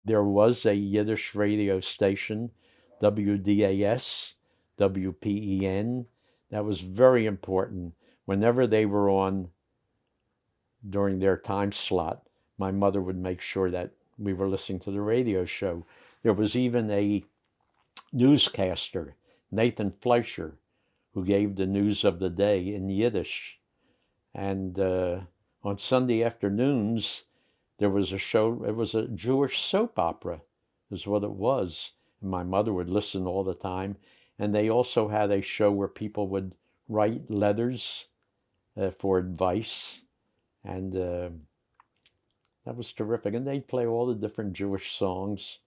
There was a Yiddish radio station, WDAS, WPEN. That was very important. Whenever they were on during their time slot, my mother would make sure that we were listening to the radio show. There was even a newscaster, Nathan Fleischer, who gave the news of the day in Yiddish. And on Sunday afternoons, there was a show, it was a Jewish soap opera, is what it was. And my mother would listen all the time. And they also had a show where people would write letters for advice. And that was terrific. And they'd play all the different Jewish songs.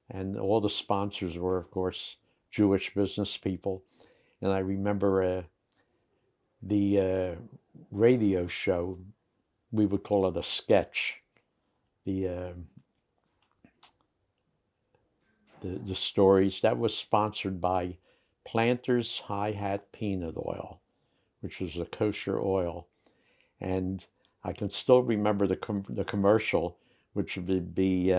And all the sponsors were, of course, Jewish business people. And I remember the radio show, we would call it a sketch. The the stories that was sponsored by Planters High Hat Peanut Oil, which was a kosher oil, and I can still remember the commercial, which would be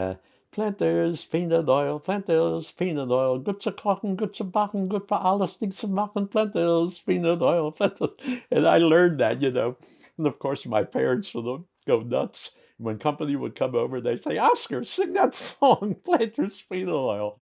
Planters Peanut Oil, gut zu kochen, gut zu backen, gut für alles, nichts zu machen, Planters Peanut Oil, Planters. And I learned that, and of course my parents would go nuts. When company would come over, they'd say, Oscar, sing that song, Planters Peanut Oil.